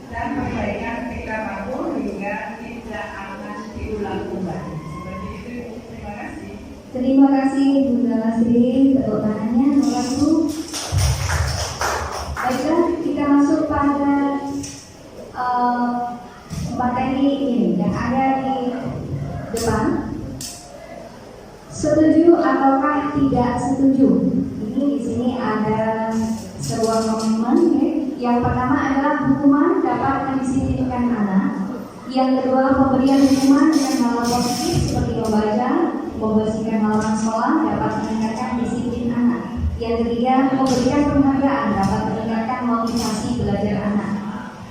[SPEAKER 11] dan perbaikan tingkah laku hingga tidak akan diulang kembali. Seperti itu. Terima kasih.
[SPEAKER 2] Terima kasih Bunda Lasri, tepuk tangannya Bapak Ibu. Baiklah, kita masuk pada materi ini yang ada di depan. Setuju ataukah tidak setuju? Ini di sini ada sebuah komitmen. Yang pertama adalah hukuman dapat mendisiplinkan anak. Yang kedua, pemberian hukuman dengan hal positif seperti membaca, membersihkan halaman sekolah dapat meningkatkan disiplin anak. Yang ketiga, memberikan penghargaan dapat meningkatkan motivasi belajar anak.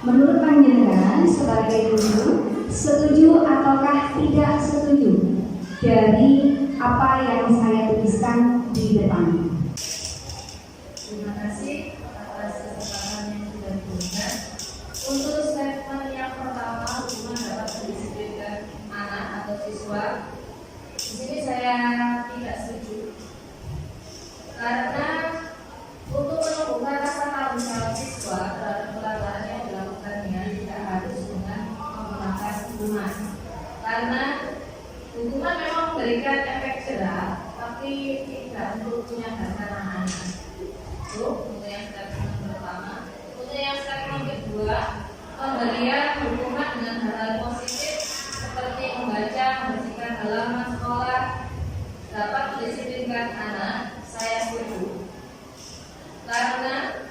[SPEAKER 2] Menurut panjenengan sebagai guru, setuju ataukah tidak setuju dari apa yang saya tuliskan di depan?
[SPEAKER 5] Terima kasih atas kesempatan yang sudah diberikan. Untuk statement yang pertama, hukuman dapat mendisiplinkan anak atau siswa. Di sini saya tidak setuju. Karena untuk menumbuhkan rasa tanggung jawab siswa terhadap pelanggaran yang dilakukannya tidak harus dengan menggunakan hukuman. Karena hukuman memang memberikan efek jerah, tapi tidak untuk menyadarkan anak-anak. Itu untuk yang statement pertama. Untuk yang statement kedua, pemberian hukuman dengan hal positif seperti membaca, membersihkan halaman sekolah dapat mendisiplinkan anak. Saya setuju. Karena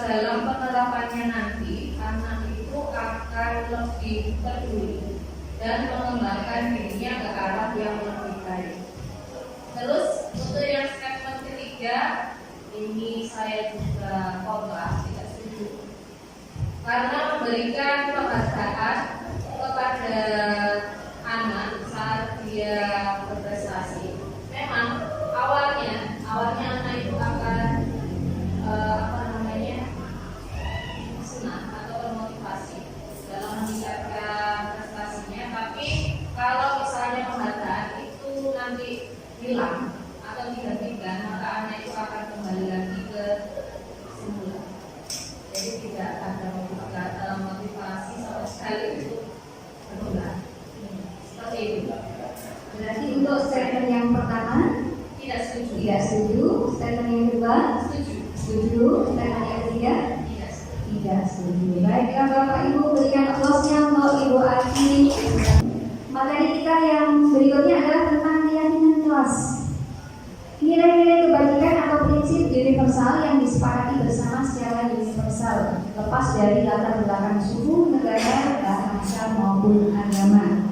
[SPEAKER 5] dalam penerapannya nanti anak itu akan lebih peduli dan mengembangkan dirinya ke arah yang lebih baik. Terus untuk yang statement ketiga, ini saya juga kontra, tidak setuju. Karena memberikan penghargaan kepada anak saat dia berprestasi, memang awalnya anak itu akan senang atau termotivasi dalam meningkatkan hilang atau dihentikan, maka anak itu akan kembali lagi ke semula. Jadi tidak ada motivasi sama sekali untuk berulang. Seperti itu.
[SPEAKER 2] Berarti untuk statement yang pertama
[SPEAKER 5] Tidak setuju.
[SPEAKER 2] tidak setuju, statement yang kedua
[SPEAKER 5] Setuju.
[SPEAKER 2] setuju, statement yang ketiga
[SPEAKER 5] Tidak setuju.
[SPEAKER 2] tidak setuju. Baiklah Bapak Ibu, berikan aplausnya untuk Ibu Aki. Materi kita yang berikutnya adalah tentang keyakinan kelas. Nilai-nilai kebajikan atau prinsip universal yang disepakati bersama secara universal, lepas dari latar belakang suku, negara, bahasa maupun agama.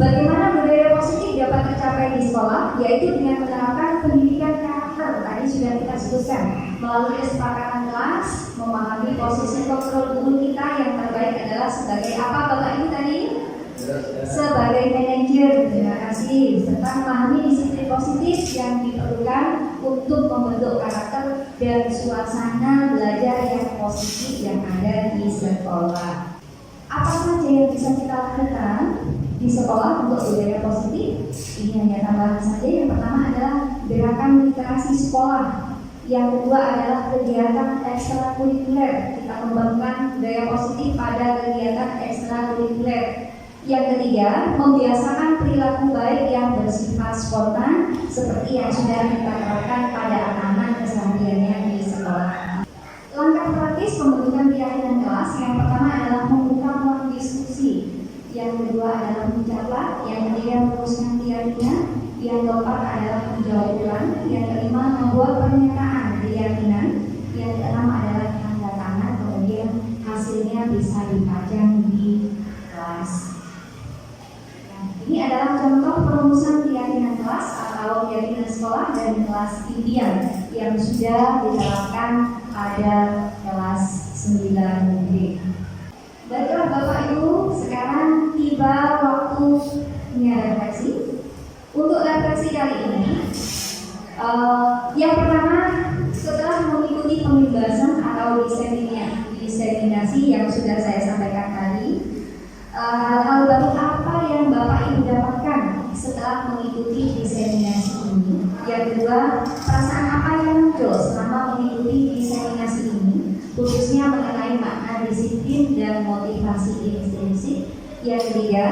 [SPEAKER 2] Bagaimana budaya positif dapat tercapai di sekolah, yaitu dengan menerapkan pendidikan karakter, tadi sudah kita sebutkan, melalui kesepakatan kelas, memahami posisi kontrol guru kita yang terbaik adalah sebagai apa Bapak Ibu tadi? Sebagai manajer, terima kasih, serta memahami disiplin positif yang diperlukan untuk membentuk karakter dan suasana belajar yang positif yang ada di sekolah. Apa saja yang bisa kita lakukan di sekolah untuk budaya positif? Ini hanya tambahan saja. Yang pertama adalah gerakan literasi sekolah. Yang kedua adalah kegiatan ekstrakurikuler. Kita membangun budaya positif pada kegiatan ekstrakurikuler. Yang ketiga, membiasakan perilaku baik yang bersifat spontan seperti yang sudah kita terapkan pada anak-anak kesehariannya di sekolah. Langkah praktis pembentukan keyakinan kelas, yang pertama adalah membuka ruang diskusi, yang kedua adalah mencatat, yang ketiga merumuskan keyakinan, yang keempat adalah menjawab ulang, yang kelima membuat pernyataan keyakinan, yang keenam adalah tanda tangan, kemudian hasilnya bisa dipajang di kelas. Ini adalah contoh perumusan keyakinan kelas atau keyakinan sekolah dan kelas impian yang sudah diterapkan pada kelas 9D. Baiklah Bapak Ibu, sekarang tiba waktunya refleksi. Untuk refleksi kali ini, yang pertama setelah mengikuti pembahasan atau diseminasi yang sudah saya sampaikan tadi, hal baru apa yang Bapak Ibu dapatkan setelah mengikuti diseminasi ini? Yang kedua, perasaan apa yang muncul selama mengikuti diseminasi ini, khususnya mengenai makna disiplin dan motivasi intrinsik? Yang ketiga,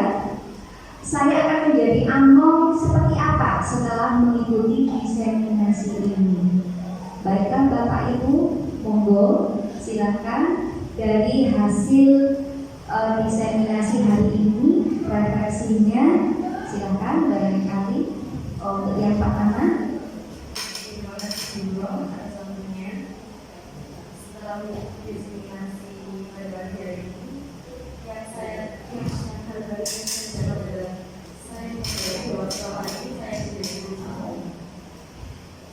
[SPEAKER 2] saya akan menjadi anom seperti apa setelah mengikuti diseminasi ini? Baiklah Bapak Ibu, monggo silakan dari hasil diseminasi hari ini, refleksinya silakan barangkali. Untuk yang pertama,
[SPEAKER 11] Terima kasih Bu atas waktunya. Setelah diseminasi pada hari ini, yang hal baru yang saya dapat adalah saya menyadari bahwa selama ini saya menjadi guru kamu.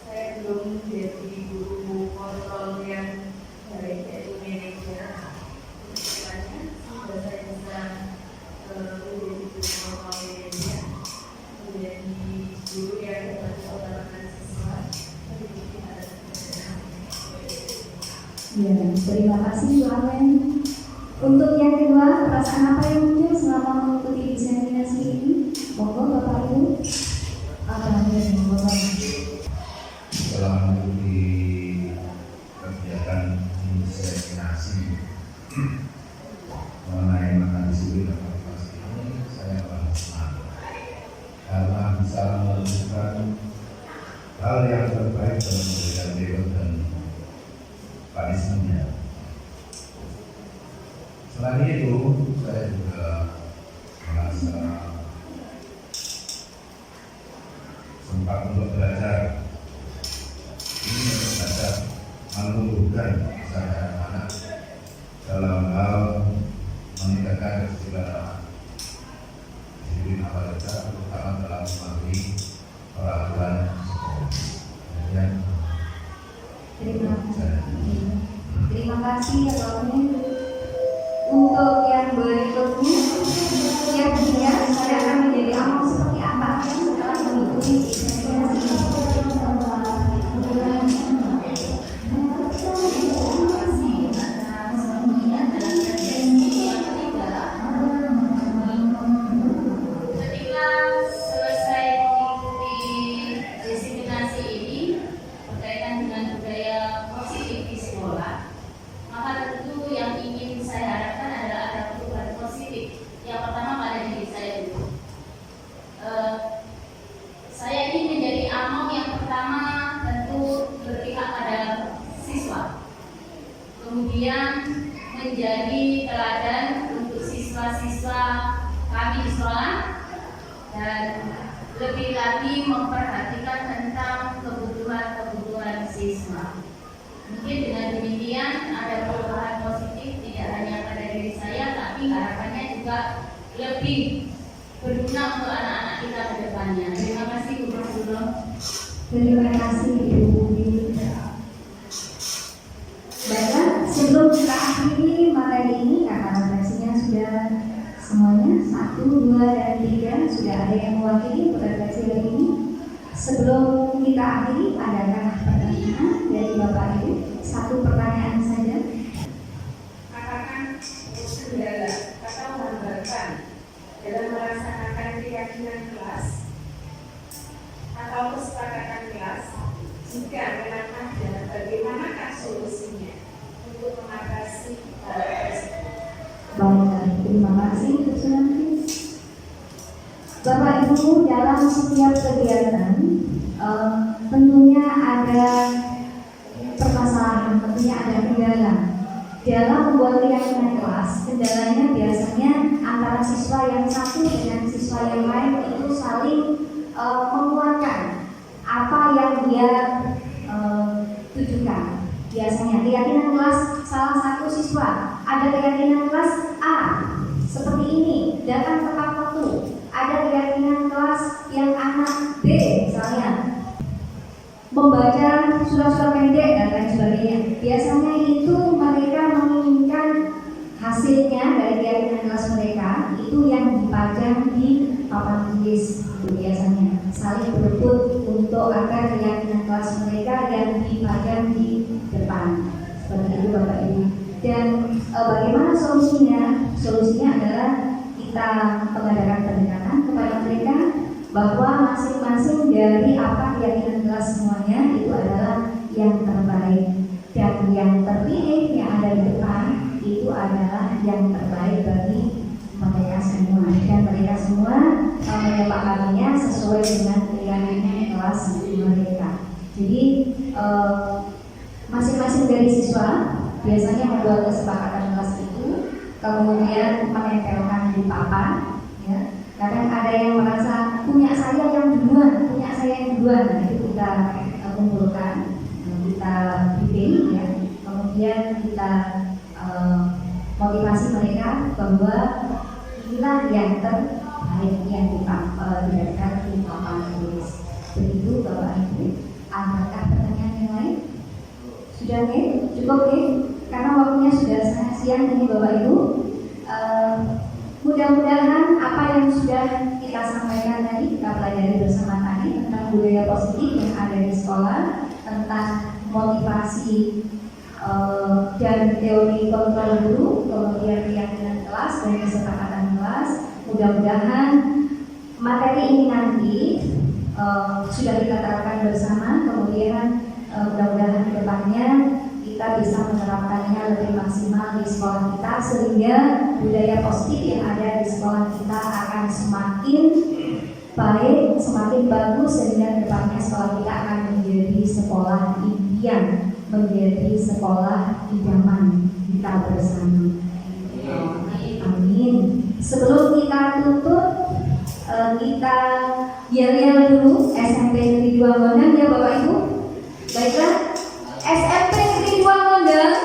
[SPEAKER 11] Saya belum menjadi guru kontrol yang baik, yaitu manajer. Istilahnya sudah saya bisa guru kontrol manajer, menjadi guru yang dapat mengutamakan siswa.
[SPEAKER 2] ya, terima kasih Bu Amen. Untuk yang kedua, perasaan apa yang muncul selama mengikuti diseminasi ini? Monggo Bapak Ibu. Apa yang Bapak?
[SPEAKER 9] Setelah mengikuti kegiatan diseminasi mengenai makna disiplin dan motivasi ini, saya merasa senang karena bisa melakukan hal yang terbaik dalam memberikan reward dan punishment-nya. Selain itu, saya juga merasa sempat untuk belajar. Ini untuk belajar menumbuhkan kesadaran anak dalam hal meningkatkan kesadaran disiplin aparatur, terutama dalam mematuhi peraturan sekolah.
[SPEAKER 2] Terima kasih ya Bapak. Untuk yang berikutnya, yang ketiga, saya akan menjadi amal seperti apa setelah mengikuti diseminasi ini?
[SPEAKER 5] Ketika selesai menjadi teladan untuk siswa-siswa kami di sekolah dan lebih lagi memperhatikan tentang kebutuhan siswa. Mungkin dengan demikian ada perubahan positif tidak hanya pada diri saya, tapi harapannya juga lebih berguna untuk anak-anak kita ke depannya. Terima kasih Bu Guru.
[SPEAKER 2] Terima kasih Ibu. Baiklah, sebelum kita akhiri materi ini, karena refleksinya sudah semuanya 1, 2, dan 3 sudah ada yang mewakili refleksi hari ini. Sebelum kita akhiri, adakah pertanyaan dari Bapak Ibu? 1 pertanyaan saja.
[SPEAKER 11] Apakah kendala atau hambatan dalam melaksanakan keyakinan kelas atau kesepakatan kelas? Jika memang ada, bagaimanakah solusinya untuk mengatasi hal tersebut?
[SPEAKER 2] Baik, terima kasih Bapak Ibu. Dalam setiap kegiatan tentunya ada permasalahan, tentunya ada kendala. Dalam membuat keyakinan kelas, kendalanya biasanya antara siswa yang satu dengan siswa yang lain itu saling menguatkan apa yang dia tujukan. Biasanya keyakinan kelas salah satu siswa ada keyakinan kelas A seperti ini, datang tepat waktu. Ada keyakinan kelas yang anak B misalnya membaca surat-surat pendek dan lain sebagainya. Biasanya itu mereka menginginkan hasilnya dari keyakinan kelas mereka itu yang dipajang di papan tulis. Biasanya saling berebut untuk agar keyakinan kelas mereka yang dipajang di depan. Seperti itu Bapak Ibu. Dan bagaimana solusinya? Solusinya adalah kita mengadakan pendekatan kepada mereka bahwa masing-masing dari apa keyakinan kelas semuanya itu adalah yang terbaik, dan yang terpilih yang ada di depan itu adalah yang terbaik bagi mereka semua, dan mereka semua menyepakatinya sesuai dengan keyakinan kelas mereka. Jadi masing-masing dari siswa biasanya membuat kesepakatan kelas itu, kemudian menempelkan di papan. Ya. Kadang ada yang merasa punya saya yang duluan, nah, itu kita kumpulkan, kita bikin, ya. Kemudian kita motivasi mereka bahwa inilah yang terbaik yang didapatkan di papan tulis. Begitu Bapak Ibu. Adakah pertanyaan yang lain? Sudah cukup karena waktunya sudah sangat siang ini Bapak Ibu. Mudah-mudahan apa yang sudah kita sampaikan tadi, kita pelajari bersama tadi tentang budaya positif yang ada di sekolah, tentang motivasi dan teori kontrol guru, kemudian keyakinan kelas dan kesepakatan kelas. Mudah-mudahan materi ini nanti sudah kita terapkan bersama, kemudian mudah-mudahan ke depannya kita bisa menerapkannya lebih maksimal di sekolah kita, sehingga budaya positif yang ada di sekolah kita akan semakin baik, semakin bagus, sehingga ke depannya sekolah kita akan menjadi sekolah impian, menjadi sekolah idaman kita bersama. Amin. Sebelum kita tutup, kita yel-yel dulu SMP Negeri 2 Gondang ya Bapak Ibu. Baiklah, SMP Negeri 2 Gondang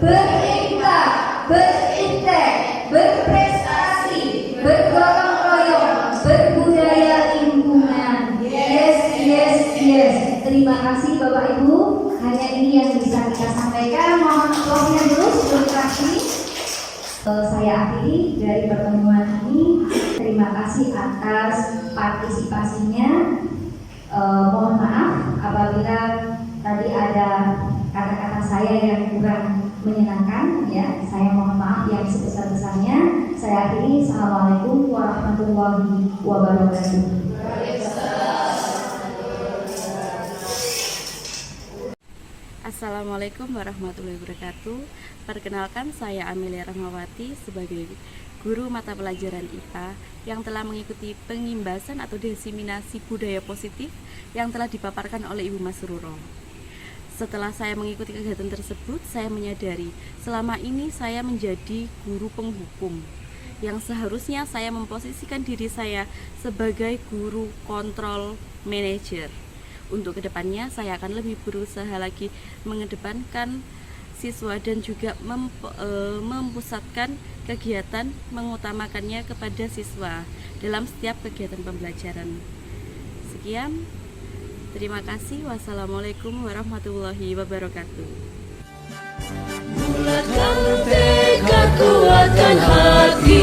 [SPEAKER 2] berikhtiar, berintek, berprestasi, bergotong royong, berbudaya lingkungan. Yes, yes, yes. Terima kasih Bapak Ibu. Hanya ini yang bisa kita sampaikan. Mohon applause-nya dulu sebelum kita akhiri. Saya akhiri dari pertemuan ini. Terima kasih atas partisipasinya. Mohon maaf apabila tadi ada kata-kata saya yang kurang menyenangkan, ya. Saya mohon maaf yang sebesar-besarnya. Saya akhiri. Assalamualaikum warahmatullahi wabarakatuh.
[SPEAKER 12] Assalamualaikum warahmatullahi wabarakatuh. Perkenalkan, saya Amelia Rahmawati sebagai guru mata pelajaran IPA yang telah mengikuti pengimbasan atau diseminasi budaya positif yang telah dipaparkan oleh Ibu Mas Ruro. Setelah saya mengikuti kegiatan tersebut, saya menyadari selama ini saya menjadi guru penghukum, yang seharusnya saya memposisikan diri saya sebagai guru kontrol manajer. Untuk kedepannya saya akan lebih berusaha lagi mengedepankan siswa dan juga mempusatkan kegiatan, mengutamakannya kepada siswa dalam setiap kegiatan pembelajaran. Sekian, terima kasih. Wassalamualaikum warahmatullahi wabarakatuh.
[SPEAKER 1] Bulatkan tekad, kuatkan hati.